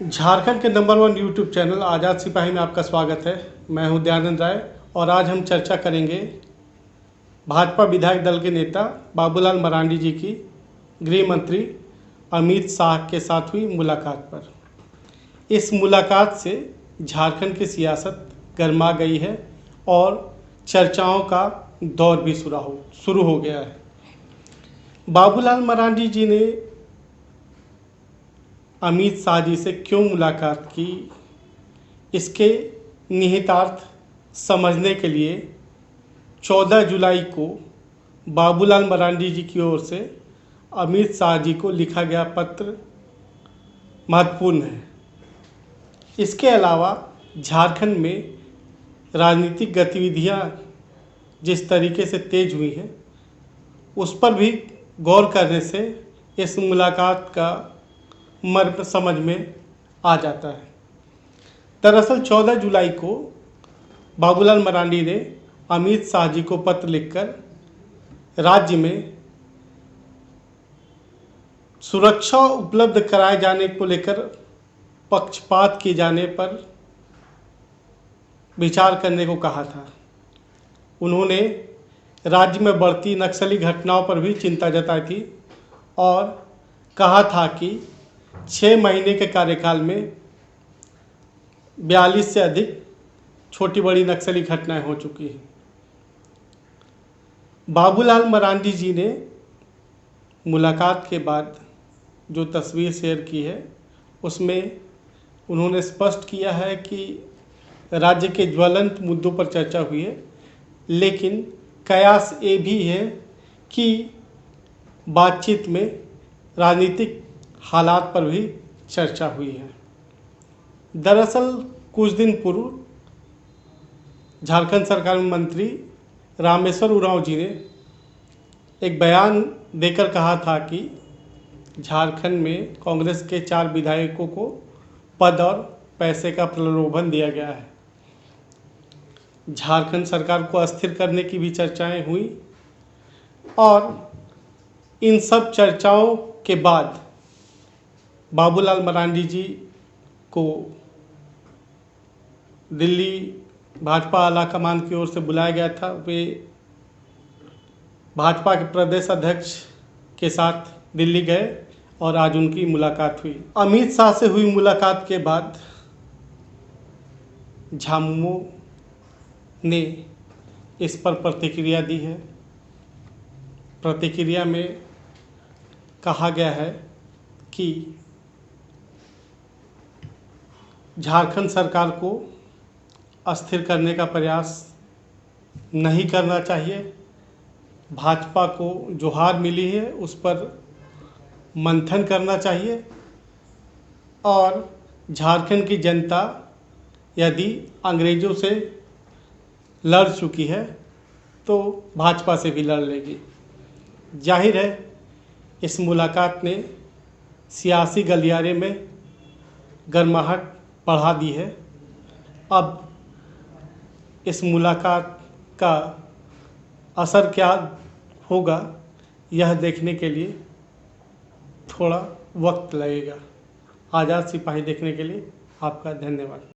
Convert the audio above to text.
झारखंड के number 1 YouTube channel आज़ाद सिपाही में आपका स्वागत है। मैं हूं दयानंद राय और आज हम चर्चा करेंगे भाजपा विधायक दल के नेता बाबूलाल मरांडी जी की गृह मंत्री अमित शाह के साथ हुई मुलाकात पर। इस मुलाकात से झारखंड की सियासत गर्मा गई है और चर्चाओं का दौर भी शुरू हो गया है। बाबूलाल मरांडी जी ने अमित शाह जी से क्यों मुलाकात की, इसके निहितार्थ समझने के लिए 14 जुलाई को बाबूलाल मरांडी जी की ओर से अमित शाह जी को लिखा गया पत्र महत्वपूर्ण है। इसके अलावा झारखंड में राजनीतिक गतिविधियां जिस तरीके से तेज हुई हैं, उस पर भी गौर करने से इस मुलाकात का मर्म समझ में आ जाता है। दरअसल 14 जुलाई को बाबूलाल मरांडी ने अमित शाह जी को पत्र लिखकर राज्य में सुरक्षा उपलब्ध कराए जाने को लेकर पक्षपात किए जाने पर विचार करने को कहा था। उन्होंने राज्य में बढ़ती नक्सली घटनाओं पर भी चिंता जताई थी और कहा था कि 6 महीने के कार्यकाल में 42 से अधिक छोटी बड़ी नक्सली घटनाएं हो चुकी हैं। बाबूलाल मरांडी जी ने मुलाकात के बाद जो तस्वीर शेयर की है, उसमें उन्होंने स्पष्ट किया है कि राज्य के ज्वलंत मुद्दों पर चर्चा हुई है, लेकिन कयास ये भी है कि बातचीत में राजनीतिक हालात पर भी चर्चा हुई है। दरअसल कुछ दिन पूर्व झारखंड सरकार में मंत्री रामेश्वर उरांव जी ने एक बयान देकर कहा था कि झारखंड में कांग्रेस के 4 विधायकों को पद और पैसे का प्रलोभन दिया गया है। झारखंड सरकार को अस्थिर करने की भी चर्चाएं हुई और इन सब चर्चाओं के बाद बाबूलाल मरांडी जी को दिल्ली भाजपा आला कमान की ओर से बुलाया गया था। वे भाजपा के प्रदेश अध्यक्ष के साथ दिल्ली गए और आज उनकी मुलाकात हुई। अमित शाह से हुई मुलाकात के बाद झामुमो ने इस पर प्रतिक्रिया दी है। प्रतिक्रिया में कहा गया है कि झारखंड सरकार को अस्थिर करने का प्रयास नहीं करना चाहिए। भाजपा को जो हार मिली है उस पर मंथन करना चाहिए और झारखंड की जनता यदि अंग्रेज़ों से लड़ चुकी है तो भाजपा से भी लड़ लेगी। जाहिर है इस मुलाकात ने सियासी गलियारे में गर्माहट बढ़ा दी है। अब इस मुलाकात का असर क्या होगा, यह देखने के लिए थोड़ा वक्त लगेगा। आज़ाद सिपाही देखने के लिए आपका धन्यवाद।